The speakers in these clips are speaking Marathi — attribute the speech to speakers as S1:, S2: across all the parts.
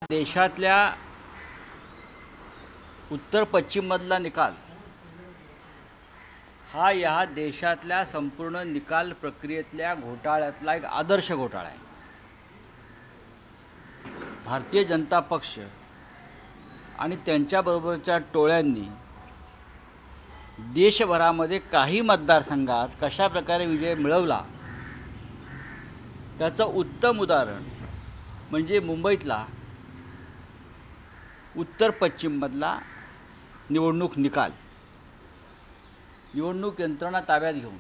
S1: देशातल्या उत्तर पश्चिममधला निकाल हा या देशातल्या संपूर्ण निकाल प्रक्रियेतल्या घोटाळ्यातला एक आदर्श घोटाळा आहे। भारतीय जनता पक्ष आणि त्यांच्याबरोबरच्या टोळ्यांनी देशभरामध्ये काही मतदारसंघात कशा प्रकारे विजय मिळवला त्याचं उत्तम उदाहरण म्हणजे मुंबईतला उत्तर पश्चिममधला निवडणूक निकाल। निवडणूक यंत्रणा ताब्यात घेऊन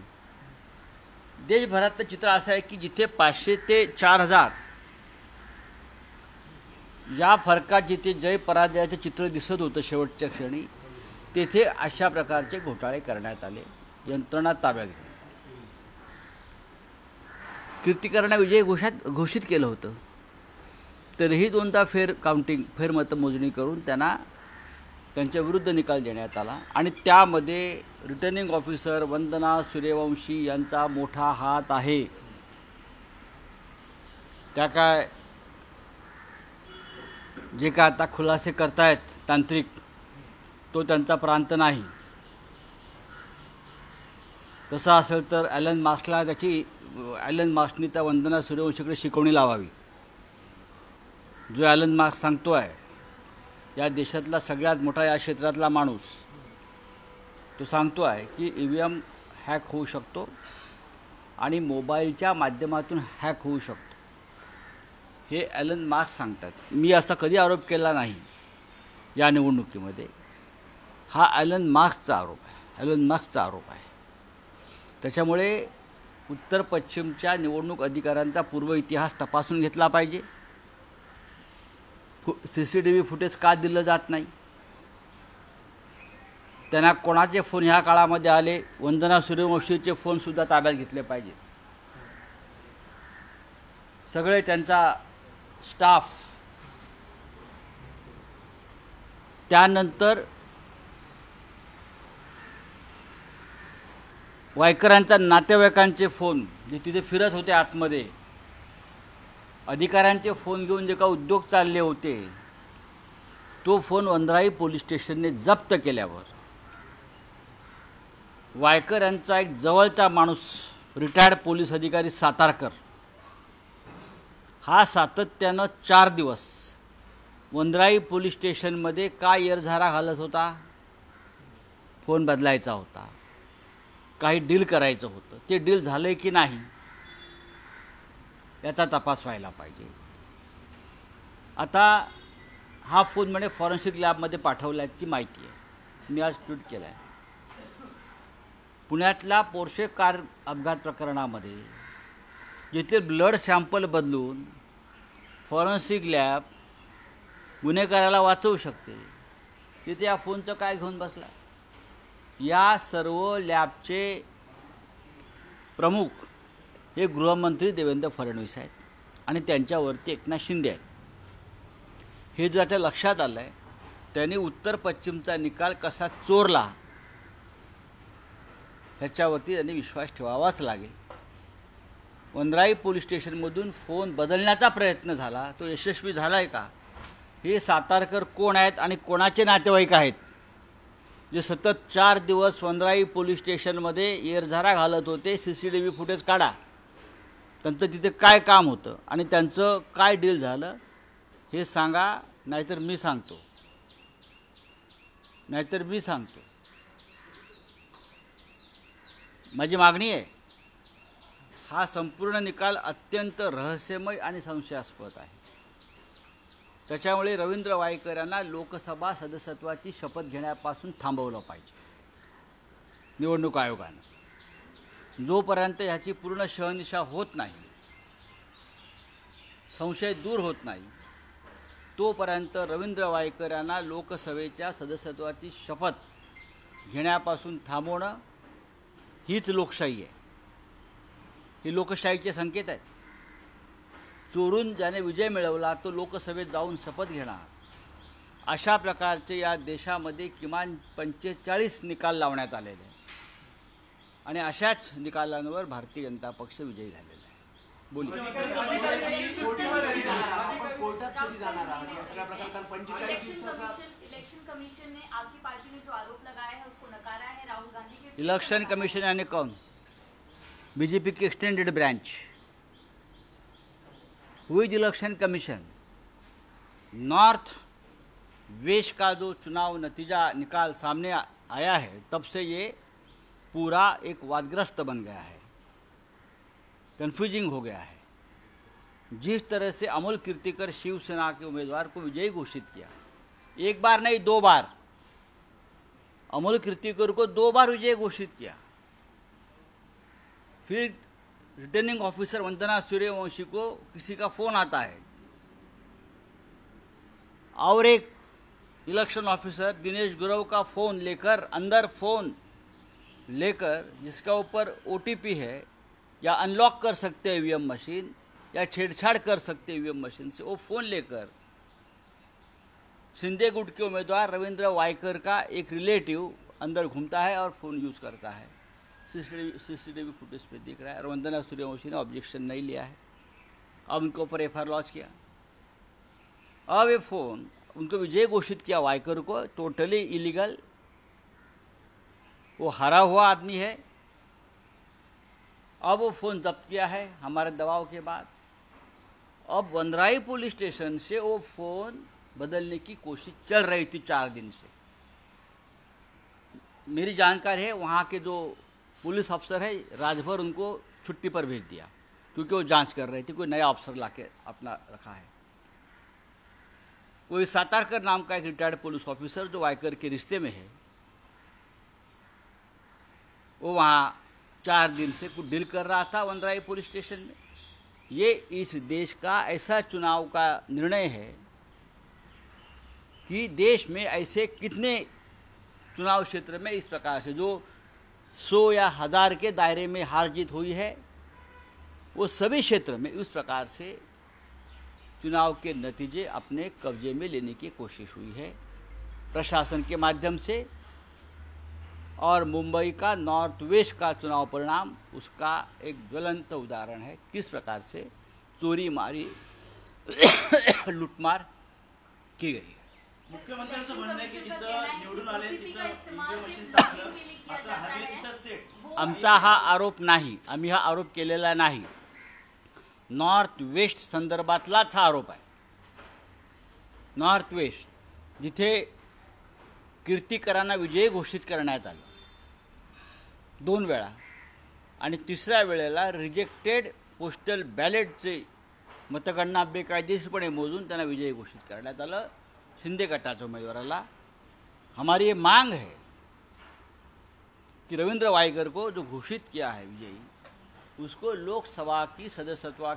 S1: देशभरातलं चित्र असं आहे की जिथे 500 ते 4000 या फरकात जिथे जय पराजयाचं चित्र दिसत होतं शेवटच्या क्षणी, तेथे अशा प्रकारचे घोटाळे करण्यात आले। यंत्रणा ताब्यात घेऊन कीर्तिकरांना विजय घोषित केलं होतं, तरीही दोनदा फेर मतमोजणी करून त्यांना त्यांच्या विरुद्ध निकाल देण्यात आला आणि त्यामध्ये रिटर्निंग ऑफिसर वंदना सूर्यवंशी यांचा मोठा हात आहे। त्या काय जे काय आता खुलासे करतायत तांत्रिक, तो त्यांचा प्रांत नाही। तसं असेल तर ॲलन मार्क्सनी त्या वंदना सूर्यवंशीकडे शिकवणी लावावी। जो ॲलन मार्क्स सांगतो आहे, या देशातला सगळ्यात मोठा या क्षेत्रातला माणूस, तो सांगतो आहे की EVM हॅक होऊ शकतो आणि मोबाईलच्या माध्यमातून हॅक होऊ शकतो। हे ॲलन मार्क्स सांगतात। मी असा कधी आरोप केला नाही या निवडणुकीमध्ये, हा ॲलन मार्क्सचा आरोप आहे। त्याच्यामुळे उत्तर पश्चिमच्या निवडणूक अधिकाऱ्यांचा पूर्व इतिहास तपासून घेतला पाहिजे। CCTV फुटेज का दिलं जात नाही, त्यांना कोणाचे फोन ह्या काळामध्ये आले, वंदना सूर्यवंशीचे फोनसुद्धा ताब्यात घेतले पाहिजे। सगळे त्यांचा स्टाफ, त्यानंतर वायकरांच्या नातेवाईकांचे फोन जे तिथे फिरत होते आतमध्ये, अधिकाऱ्यांचे फोन घेऊन जे का उद्योग चालले होते, तो फोन वंद्राई पोलीस स्टेशनने जप्त केल्यावर वायकर यांचा एक जवळचा माणूस, रिटायर्ड पोलीस अधिकारी सातारकर, हा सातत्यानं 4 दिवस वंद्राई पोलीस स्टेशनमध्ये का येरझारा घालत होता? फोन बदलायचा होता, काही डील करायचं होतं, ते डील झालं की नाही याचा तपास व्हायला पाहिजे। आता हा फोन म्हणे फॉरेन्सिक लॅबमध्ये पाठवल्याची माहिती आहे। मी आज ट्विट केलं आहे, पुण्यातल्या पोर्शे कार अपघात प्रकरणामध्ये जिथे ब्लड सॅम्पल बदलून फॉरेन्सिक लॅब गुन्हेगाराला वाचवू शकते, तिथे या फोनचं काय घेऊन बसला? या सर्व लॅबचे प्रमुख हे गृहमंत्री देवेंद्र फडणवीस आहेत आणि त्यांच्यावरती एकनाथ शिंदे आहेत। हे ज्याच्या लक्षात आलं आहे, त्यांनी उत्तर पश्चिमचा निकाल कसा चोरला ह्याच्यावरती त्यांनी विश्वास ठेवावाच लागेल। वंद्राई पोलीस स्टेशनमधून फोन बदलण्याचा प्रयत्न झाला, तो यशस्वी झाला आहे का? हे सातारकर कोण आहेत आणि कोणाचे नातेवाईक आहेत जे सतत 4 दिवस वंद्राई पोलीस स्टेशनमध्ये येरझारा घालत होते? CCTV फुटेज काढा, त्यांचं तिथे काय काम होतं आणि त्यांचं काय डील झालं हे सांगा, नाहीतर मी सांगतो। माझी मागणी आहे, हा संपूर्ण निकाल अत्यंत रहस्यमय आणि संशयास्पद आहे। त्याच्यामुळे रवींद्र वायकर यांना लोकसभा सदस्यत्वाची शपथ घेण्यापासून थांबवलं पाहिजे निवडणूक आयोगानं। जोपर्यंत ह्याची पूर्ण शहनिशा होत नाही, संशय दूर होत नाही, तोपर्यंत रवींद्र वायकर यांना लोकसभेच्या सदस्यत्वाची शपथ घेण्यापासून थांबवणं हीच लोकशाही आहे। ही लोकशाहीचे संकेत आहेत। चोरून ज्याने विजय मिळवला तो लोकसभेत जाऊन शपथ घेणार, अशा प्रकारचे या देशामध्ये किमान 45 निकाल लावण्यात आलेले आणि अशाच निकालांवर भारतीय जनता पक्ष विजयी झालेला आहे। बोलिए.
S2: इलेक्शन कमीशन ने आपकी पार्टी ने जो आरोप लगाया है उसको नकारा है. राहुल गांधी के
S1: इलेक्शन कमीशन यानी कौन? बीजेपी की extended branch. Who is election commission? North west का जो चुनाव नतीजा निकाल सामने आया है तब से ये पूरा एक वादग्रस्त बन गया है, कंफ्यूजिंग हो गया है. जिस तरह से अमोल कीर्तिकर शिवसेना के उम्मीदवार को विजयी घोषित किया, एक बार नहीं 2 बार, अमोल कीर्तिकर को 2 बार विजयी घोषित किया. फिर रिटर्निंग ऑफिसर वंदना सूर्यवंशी को किसी का फोन आता है और एक इलेक्शन ऑफिसर दिनेश गुरव का फोन लेकर, अंदर फोन लेकर जिसका ऊपर ओटीपी है या अनलॉक कर सकते हैं ईवीएम मशीन या छेड़छाड़ कर सकते हैं ईवीएम मशीन से, वो फोन लेकर शिंदे गुट के उम्मीदवार रविंद्र वायकर का एक रिलेटिव अंदर घूमता है और फोन यूज करता है. सीसीटीवी फुटेज पे दिख रहा है. और वंदना सूर्यवंशी ने ऑब्जेक्शन नहीं लिया है. अब उनके ऊपर एफआईआर लॉन्च किया. अब ये फोन उनको विजय घोषित किया वायकर को, टोटली इलीगल. वो हारा हुआ आदमी है. अब वो फ़ोन जब्त किया है हमारे दबाव के बाद. अब वनराई पुलिस स्टेशन से वो फ़ोन बदलने की कोशिश चल रही थी 4 दिन से. मेरी जानकारी है वहाँ के जो पुलिस अफसर है राजभर उनको छुट्टी पर भेज दिया क्योंकि वो जांच कर रहे थे. कोई नया अफसर लाके अपना रखा है. कोई सातारकर नाम का एक रिटायर्ड पुलिस ऑफिसर जो वायकर के रिश्ते में है, वो वहाँ 4 दिन से कुछ डील कर रहा था वनराई पुलिस स्टेशन में. ये इस देश का ऐसा चुनाव का निर्णय है कि देश में ऐसे कितने चुनाव क्षेत्र में इस प्रकार से जो 100 या 1000 के दायरे में हार जीत हुई है, वो सभी क्षेत्र में उस प्रकार से चुनाव के नतीजे अपने कब्जे में लेने की कोशिश हुई है प्रशासन के माध्यम से. और मुंबई का नॉर्थ वेस्ट का चुनाव परिणाम उसका एक ज्वलंत उदाहरण है किस प्रकार से चोरी मारी लूटमार की गई है.
S3: मुख्यमंत्र्यांचं म्हणणं आहे की जिथं निवडून आले तिथं मशीन चाललं, मात्र हरले तिथं सेट.
S1: आमचा हा आरोप नाही, आम्ही हा आरोप केलेला नाही. नॉर्थ वेस्ट संदर्भातलाच हा आरोप आहे. नॉर्थ वेस्ट जिथे कीर्तिकरांना विजयी घोषित करण्यात आलं 2 वेळा आणि तिसऱ्या वेळेला रिजेक्टेड पोस्टल बॅलेटचे मतगणना बेकायदेशीरपणे मोजून त्यांना विजयी घोषित करण्यात आलं शिंदे गटाच्या उम्मीदवाराला. हमारी ये मांग है कि रविंद्र वायकर को जो घोषित किया है विजयी, उसको लोकसभा की सदस्यत्व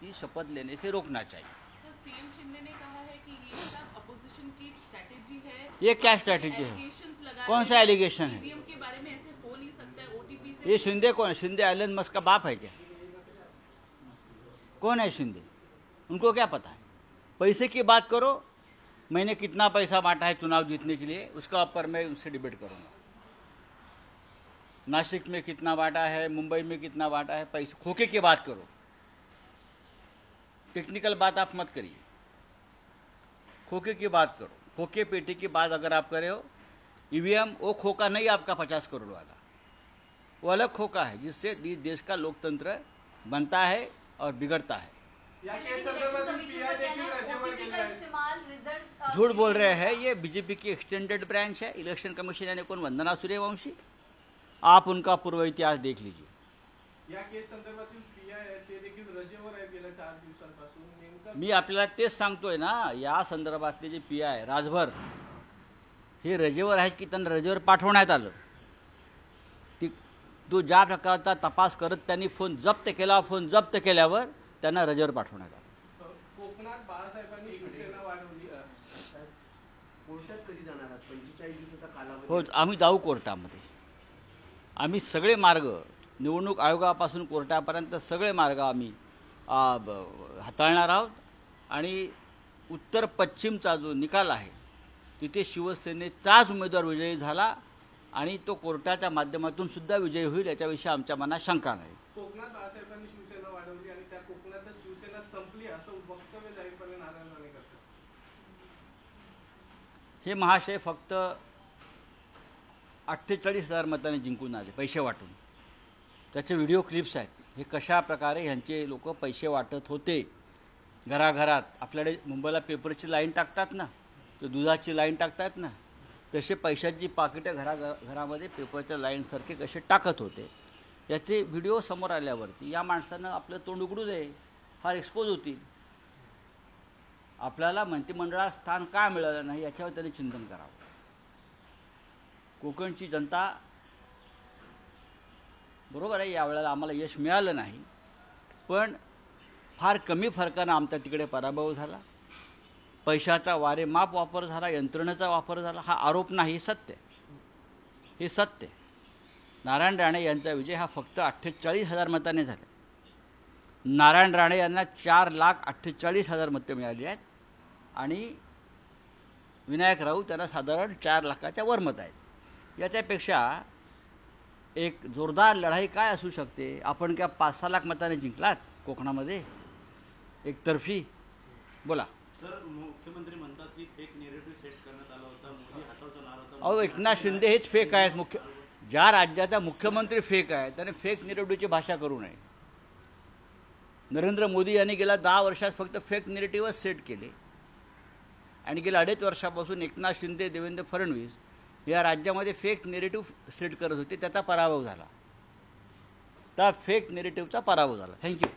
S1: की शपथ लेने से रोकना चाहिए.
S4: तो सीएम शिंदे ने कहा है कि ये सब अपोजिशन की स्ट्रैटेजी है.
S1: ये क्या स्ट्रैटेजी है?
S4: एलिगेशंस लगा
S1: कौन सा एलिगेशन है?
S4: ईवीएम के बारे में ऐसे हो नहीं सकता है. ओटीपी से
S1: ये शिंदे कौन है? शिंदे एलन मस्क का बाप है क्या? कौन है शिंदे? उनको क्या पता है? पैसे की बात करो, मैंने कितना पैसा बांटा है चुनाव जीतने के लिए, उसका ऊपर मैं उनसे डिबेट करूंगा. नासिक में कितना बांटा है, मुंबई में कितना बांटा है, पैसे खोखे की बात करो. टेक्निकल बात आप मत करिए, खोखे की बात करो. खोखे पेटी की बात अगर आप करे हो, ईवीएम वो खोखा नहीं आपका 50 करोड़ वाला, वो अलग खोखा है जिससे देश का लोकतंत्र बनता है और बिगड़ता है. झूठ बोल रहे हैं. ये बीजेपी की एक्सटेंडेड ब्रांच है. इलेक्शन कमीशन यानी कौन? वंदना सूर्यवंशी. आप उनका पूर्व इतिहास देख लीजिए.
S3: या केस संदर्भातील पीआय ते देखील रजेवर आहे गेल्या 4 दिवसांपासून. नेमकं
S1: मी आपल्याला तेच सांगतोय ना, या संदर्भातले जे पी आय राजभर हे रजेवर आहेत की त्यांना रजेवर पाठवण्यात आलं. तो ज्या प्रकारचा तपास करत त्यांनी फोन जप्त केला, फोन जप्त केल्यावर त्यांना रजेवर पाठवण्यात आलं.
S3: कोकणात बाळासाहेबांनी शिवसेना वाढवली.
S5: कोर्टात कधी जाणार आहात? 45 दिवसाचा कालावधी.
S1: हो, आम्ही जाऊ कोर्टामध्ये. आम्ही सगळे मार्ग, निवडणूक आयोगापासून कोर्टापर्यंत सगळे मार्ग आम्ही हाताळणार आहोत. आणि उत्तर पश्चिमचा जो निकाल आहे तिथे शिवसेनेचाच उमेदवार विजयी झाला आणि तो कोर्टाच्या माध्यमातून सुद्धा विजयी होईल याच्याविषयी आमच्या मनात शंका नाही.
S3: कोकणात बाळासाहेबांनी शिवसेना वाढवली
S5: संपली असं वक्तव्य जाहीरपणे नारायण राणे करतात.
S1: हे महाशय फक्त 48,000 मतांनी जिंकून आले पैसे वाटून. त्याचे व्हिडिओ क्लिप्स आहेत. हे कशा प्रकारे ह्यांचे लोक पैसे वाटत होते घराघरात. आपल्याकडे मुंबईला पेपरची लाईन टाकतात ना, तो दुधाची लाईन टाकतात ना, तसे पैशाची पाकिटं घरामध्ये पेपरच्या लाईनसारखे कसे टाकत होते याचे व्हिडिओ समोर आल्यावरती या माणसानं आपलं तोंड उघडू दे, फार एक्सपोज होतील. आपल्याला मंत्रिमंडळात स्थान का मिळालं नाही याच्यावर त्यांनी चिंतन करावं. कोकणची जनता बरोबर आहे, यावेळेला आम्हाला यश मिळालं नाही, पण फार कमी फरकानं आमचा तिकडे पराभव झाला. पैशाचा वारेमाप वापर झाला, यंत्रणेचा वापर झाला. हा आरोप नाही, हे सत्य आहे. हे सत्य आहे. नारायण राणे यांचा विजय हा फक्त 48,000 मताने झाला. नारायण राणे यांना 4,48,000 मतं मिळाली आहेत आणि विनायक राऊत त्यांना साधारण 4 लाखाच्या वर मतं आहेत. याच्यापेक्षा एक जोरदार लढाई काय असू शकते? आपण काय 5-6 लाख मताने जिंकलात कोकणामध्ये एकतर्फी? बोला.
S3: सर, मुख्यमंत्री म्हणतात की फेक नेरेटिव्ह सेट करण्यात आला होता, मोदी हातावर चालणार होता.
S1: अहो, एकनाथ शिंदे हेच फेक आहेत. ज्या राज्याचा मुख्यमंत्री फेक आहे त्याने फेक नेरेटिव्हची भाषा करू नये. नरेंद्र मोदी यांनी गेल्या 10 वर्षात फक्त फेक नेरेटिव्हच सेट केले आणि गेल्या 2.5 वर्षापासून एकनाथ शिंदे, देवेंद्र फडणवीस या राज्यामध्ये फेक नेरेटिव्ह सेट करत होते. त्याचा पराभव झाला. त्या फेक नेरेटिव्हचा पराभव झाला. थँक्यू.